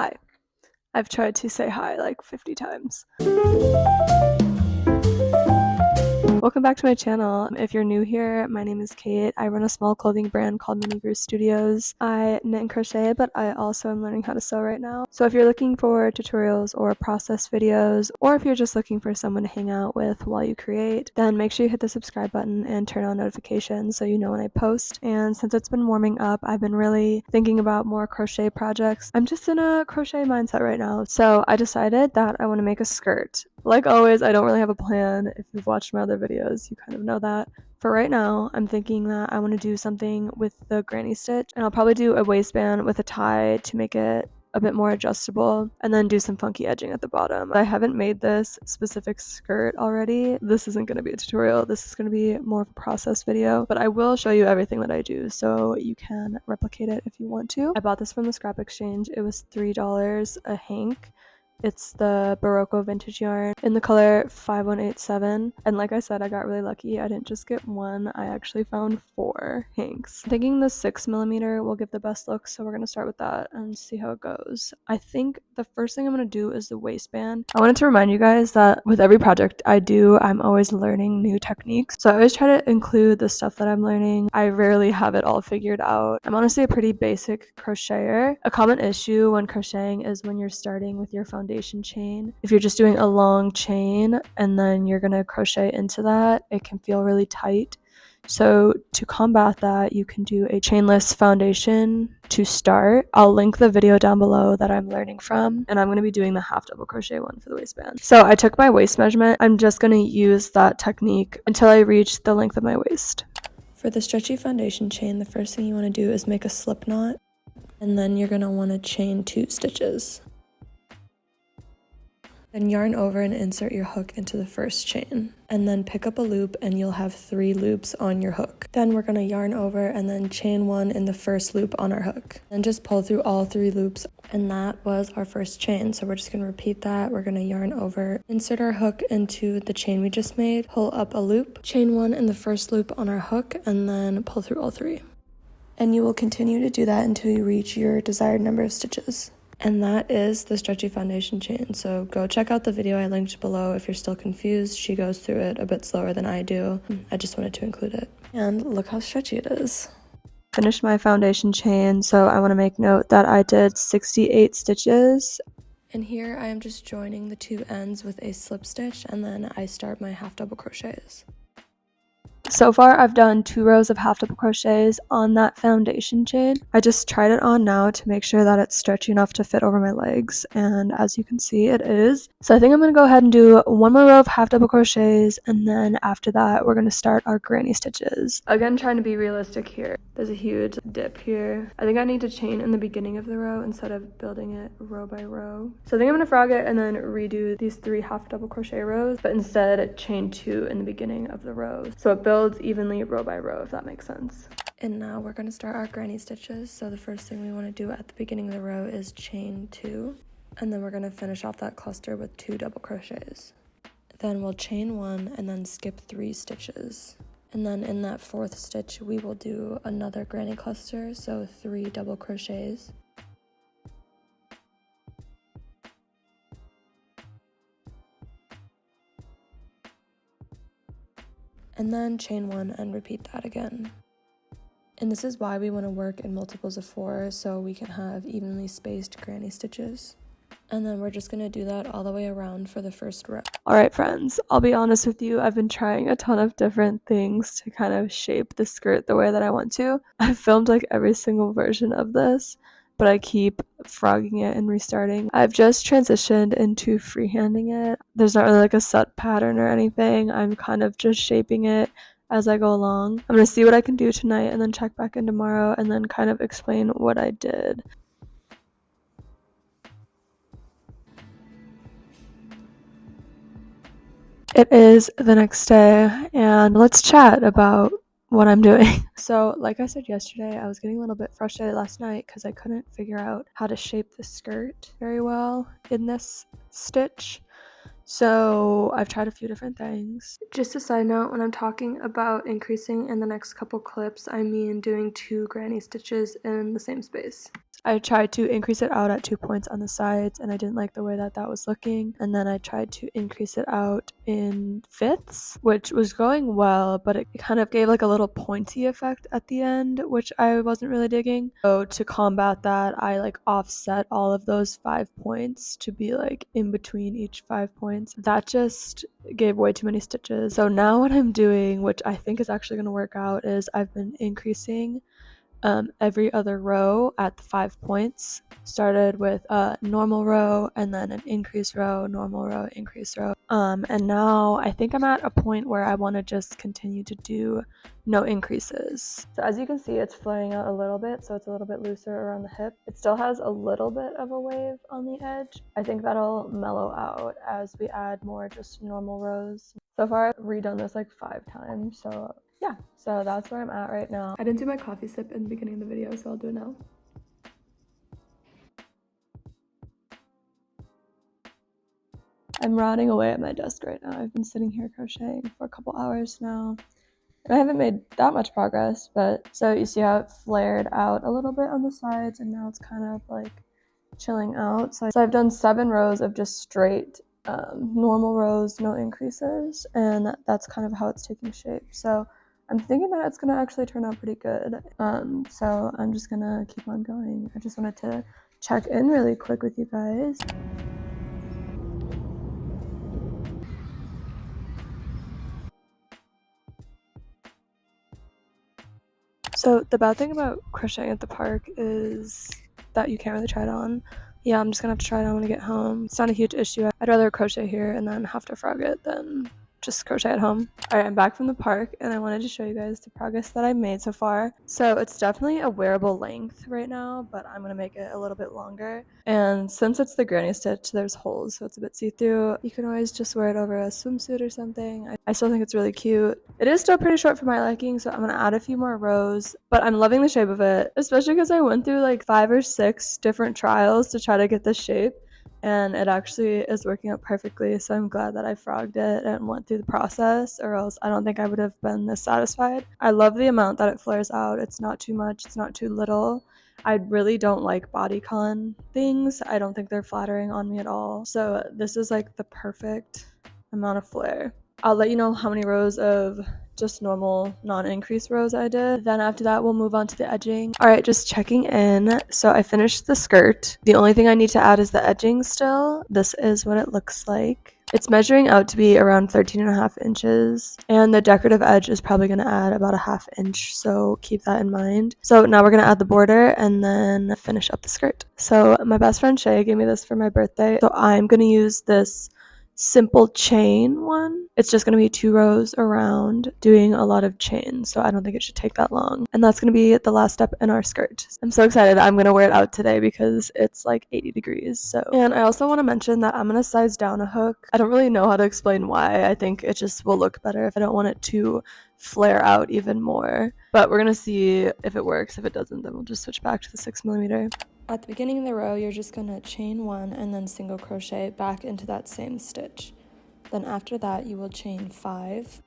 Hi. I've tried to say hi like 50 times. Welcome back to my channel. If you're new here, my name is Kait. I run a small clothing brand called Minigru Studios. I knit and crochet, but I also am learning how to sew right now. So if you're looking for tutorials or process videos, or if you're just looking for someone to hang out with while you create, then make sure you hit the subscribe button and turn on notifications so you know when I post. And since it's been warming up, I've been really thinking about more crochet projects. I'm just in a crochet mindset right now. So I decided that I want to make a skirt. Like always, I don't really have a plan. If you've watched my other videos, you kind of know that. For right now, I'm thinking that I want to do something with the granny stitch, and I'll probably do a waistband with a tie to make it a bit more adjustable, and then do some funky edging at the bottom. I haven't made this specific skirt already. This isn't going to be a tutorial. This is going to be more of a process video, but I will show you everything that I do so you can replicate it if you want to. I bought this from the scrap exchange. It was $3 a hank. It's the Berroco Vintage yarn in the color 5187. And like I said, I got really lucky. I didn't just get one, I actually found 4 hanks. I'm thinking the 6mm will give the best look, so we're going to start with that and see how it goes. I think the first thing I'm going to do is the waistband. I wanted to remind you guys that with every project I do, I'm always learning new techniques. So I always try to include the stuff that I'm learning. I rarely have it all figured out. I'm honestly a pretty basic crocheter. A common issue when crocheting is when you're starting with your foundation chain. If you're just doing a long chain and then you're going to crochet into that, it can feel really tight. So to combat that, you can do a chainless foundation to start. I'll link the video down below that I'm learning from, and I'm going to be doing the half double crochet one for the waistband. So I took my waist measurement. I'm just going to use that technique until I reach the length of my waist. For the stretchy foundation chain, the first thing you want to do is make a slip knot, and then you're going to want to chain 2 stitches. Then yarn over and insert your hook into the first chain, and then pick up a loop and you'll have 3 loops on your hook. Then we're going to yarn over and then chain 1 in the first loop on our hook, and just pull through all 3 loops, and that was our first chain. So we're just going to repeat that. We're going to yarn over, insert our hook into the chain we just made, pull up a loop, chain 1 in the first loop on our hook, and then pull through all 3. And you will continue to do that until you reach your desired number of stitches. And that is the stretchy foundation chain. So go check out the video I linked below if you're still confused. She goes through it a bit slower than I do. I just wanted to include it. And look how stretchy it is. Finished my foundation chain, so I want to make note that I did 68 stitches. And here I am just joining the 2 ends with a slip stitch, and then I start my half double crochets. So far, I've done 2 rows of half double crochets on that foundation chain. I just tried it on now to make sure that it's stretchy enough to fit over my legs, and as you can see, it is. So I think I'm going to go ahead and do 1 more row of half double crochets, and then after that, we're going to start our granny stitches. Again, trying to be realistic here. There's a huge dip here. I think I need to chain in the beginning of the row instead of building it row by row. So I think I'm going to frog it and then redo these 3 half double crochet rows, but instead chain 2 in the beginning of the rows. So it builds evenly row by row, if that makes sense. And now we're going to start our granny stitches. So the first thing we want to do at the beginning of the row is chain 2, and then we're going to finish off that cluster with 2 double crochets. Then we'll chain 1 and then skip 3 stitches. And then in that 4th stitch we will do another granny cluster, so 3 double crochets. And then chain 1 and repeat that again. And this is why we want to work in multiples of 4, so we can have evenly spaced granny stitches. And then we're just going to do that all the way around for the first row. Alright friends, I'll be honest with you, I've been trying a ton of different things to kind of shape the skirt the way that I want to. I've filmed like every single version of this, but I keep frogging it and restarting. I've just transitioned into freehanding it. There's not really like a set pattern or anything. I'm kind of just shaping it as I go along. I'm going to see what I can do tonight and then check back in tomorrow and then kind of explain what I did. It is the next day and let's chat about what I'm doing. So like I said yesterday, I was getting a little bit frustrated last night because I couldn't figure out how to shape the skirt very well in this stitch. So I've tried a few different things. Just a side note, when I'm talking about increasing in the next couple clips, I mean doing 2 granny stitches in the same space. I tried to increase it out at 2 points on the sides, and I didn't like the way that that was looking. And then I tried to increase it out in fifths, which was going well, but it kind of gave like a little pointy effect at the end, which I wasn't really digging. So to combat that, I like offset all of those 5 points to be like in between each 5 points. That just gave way too many stitches. So now what I'm doing, which I think is actually going to work out, is I've been increasing every other row at the 5 points. Started with a normal row and then an increase row, normal row, increase row. And now I think I'm at a point where I want to just continue to do no increases. So as you can see, it's flaring out a little bit, so it's a little bit looser around the hip. It still has a little bit of a wave on the edge. I think that'll mellow out as we add more just normal rows. So far I've redone this like 5 times, so yeah, so that's where I'm at right now. I didn't do my coffee sip in the beginning of the video, so I'll do it now. I'm rotting away at my desk right now. I've been sitting here crocheting for a couple hours now. And I haven't made that much progress, but so you see how it flared out a little bit on the sides, and now it's kind of like chilling out. So I've done 7 rows of just straight normal rows, no increases, and that's kind of how it's taking shape. So I'm thinking that it's gonna actually turn out pretty good. So I'm just gonna keep on going. I just wanted to check in really quick with you guys. So the bad thing about crocheting at the park is that you can't really try it on. Yeah, I'm just gonna have to try it on when I get home. It's not a huge issue. I'd rather crochet here and then have to frog it than just crochet at home. Alright, I'm back from the park and I wanted to show you guys the progress that I made so far. So it's definitely a wearable length right now, but I'm gonna make it a little bit longer. And since it's the granny stitch, there's holes, so it's a bit see-through. You can always just wear it over a swimsuit or something. I still think it's really cute. It is still pretty short for my liking, so I'm gonna add a few more rows, but I'm loving the shape of it, especially because I went through like 5 or 6 different trials to try to get this shape. And it actually is working out perfectly, so I'm glad that I frogged it and went through the process, or else I don't think I would have been this satisfied. I love the amount that it flares out. It's not too much, it's not too little. I really don't like bodycon things. I don't think they're flattering on me at all. So this is like the perfect amount of flare. I'll let you know how many rows of just normal non-increase rows I did. Then after that, we'll move on to the edging. All right, just checking in. So I finished the skirt. The only thing I need to add is the edging still. This is what it looks like. It's measuring out to be around 13.5 inches, and the decorative edge is probably going to add about a 1/2 inch, so keep that in mind. So now we're going to add the border and then finish up the skirt. So my best friend Shay gave me this for my birthday, so I'm going to use this simple chain one. It's just going to be 2 rows around doing a lot of chains, so I don't think it should take that long. And that's going to be the last step in our skirt. I'm so excited. I'm going to wear it out today because it's like 80 degrees. So, and I also want to mention that I'm going to size down a hook. I don't really know how to explain why. I think it just will look better if I don't want it to flare out even more, but we're going to see if it works. If it doesn't, then we'll just switch back to the 6mm. At the beginning of the row, you're just going to chain 1 and then single crochet back into that same stitch. Then after that, you will chain 5.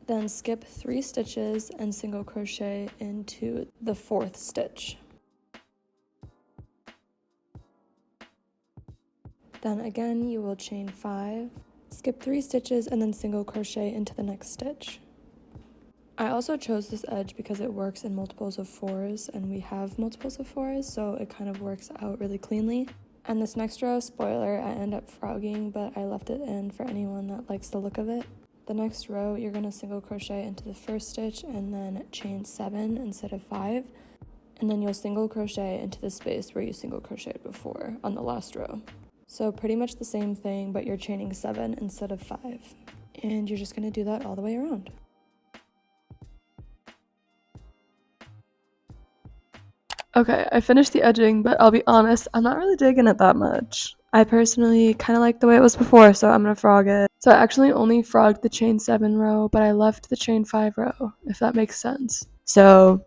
Then skip 3 stitches and single crochet into the 4th stitch. Then again, you will chain 5, skip 3 stitches and then single crochet into the next stitch. I also chose this edge because it works in multiples of 4s, and we have multiples of 4s, so it kind of works out really cleanly. And this next row, spoiler, I end up frogging, but I left it in for anyone that likes the look of it. The next row, you're going to single crochet into the 1st stitch and then chain 7 instead of 5, and then you'll single crochet into the space where you single crocheted before on the last row. So pretty much the same thing, but you're chaining 7 instead of 5. And you're just going to do that all the way around. Okay, I finished the edging, but I'll be honest, I'm not really digging it that much. I personally kind of like the way it was before, so I'm gonna frog it. So I actually only frogged the chain 7 row, but I left the chain 5 row, if that makes sense. So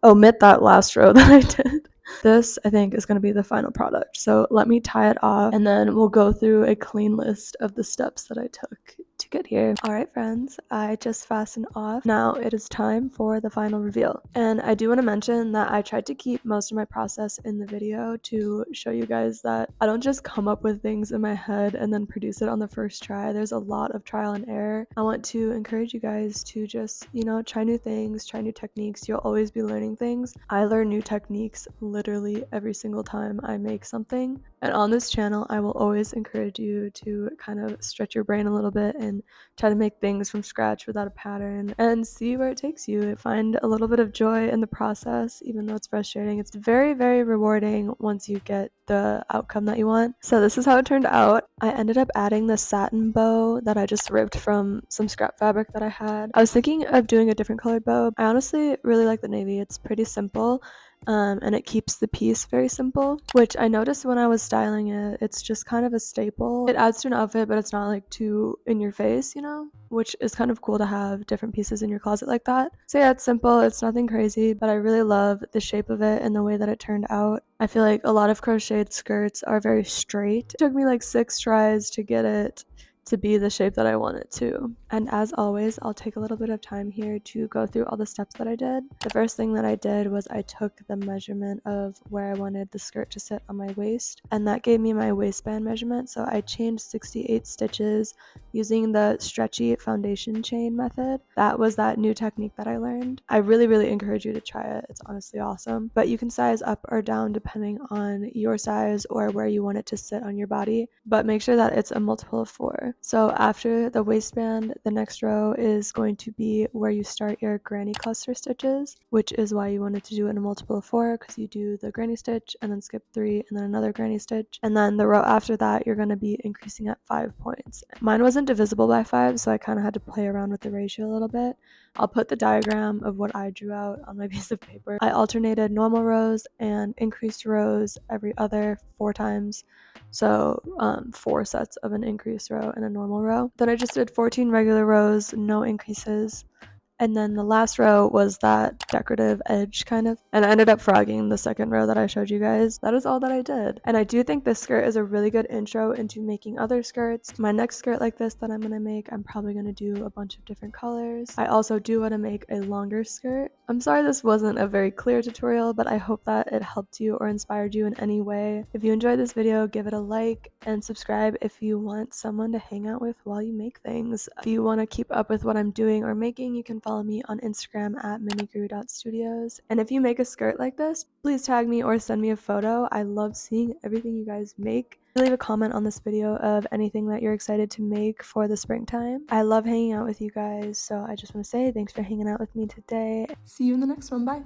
omit that last row that I did. This, I think, is going to be the final product. So let me tie it off, and then we'll go through a clean list of the steps that I took to get here. Alright friends, I just fastened off. Now it is time for the final reveal. And I do want to mention that I tried to keep most of my process in the video to show you guys that I don't just come up with things in my head and then produce it on the first try. There's a lot of trial and error. I want to encourage you guys to just, try new things, try new techniques. You'll always be learning things. I learn new techniques literally every single time I make something. And on this channel, I will always encourage you to kind of stretch your brain a little bit and try to make things from scratch without a pattern and see where it takes you. Find a little bit of joy in the process, even though it's frustrating. It's very, very rewarding once you get the outcome that you want. So this is how it turned out. I ended up adding the satin bow that I just ripped from some scrap fabric that I had. I was thinking of doing a different colored bow. I honestly really like the navy. It's pretty simple. And it keeps the piece very simple, which I noticed when I was styling it. It's just kind of a staple. It adds to an outfit, but it's not like too in your face, which is kind of cool to have different pieces in your closet like that. So yeah, it's simple. It's nothing crazy, but I really love the shape of it and the way that it turned out. I feel like a lot of crocheted skirts are very straight. It took me like 6 tries to get it to be the shape that I want it to. And as always, I'll take a little bit of time here to go through all the steps that I did. The first thing that I did was I took the measurement of where I wanted the skirt to sit on my waist, and that gave me my waistband measurement. So I chained 68 stitches using the stretchy foundation chain method. That was that new technique that I learned. I really, really encourage you to try it. It's honestly awesome. But you can size up or down depending on your size or where you want it to sit on your body, but make sure that it's a multiple of 4. So after the waistband, the next row is going to be where you start your granny cluster stitches, which is why you wanted to do it in a multiple of 4, because you do the granny stitch and then skip 3 and then another granny stitch. And then the row after that, you're going to be increasing at 5 points. Mine wasn't divisible by 5, so I kind of had to play around with the ratio a little bit. I'll put the diagram of what I drew out on my piece of paper. I alternated normal rows and increased rows every other 4 times. So 4 sets of an increased row and a normal row. Then I just did 14 regular rows, no increases. And then the last row was that decorative edge kind of. And I ended up frogging the second row that I showed you guys. That is all that I did. And I do think this skirt is a really good intro into making other skirts. My next skirt like this that I'm going to make, I'm probably going to do a bunch of different colors. I also do want to make a longer skirt. I'm sorry this wasn't a very clear tutorial, but I hope that it helped you or inspired you in any way. If you enjoyed this video, give it a like and subscribe if you want someone to hang out with while you make things. If you want to keep up with what I'm doing or making, you can follow me on Instagram at minigru.studios. And if you make a skirt like this, please tag me or send me a photo. I love seeing everything you guys make. Leave a comment on this video of anything that you're excited to make for the springtime. I love hanging out with you guys, so I just want to say thanks for hanging out with me today. See you in the next one. Bye.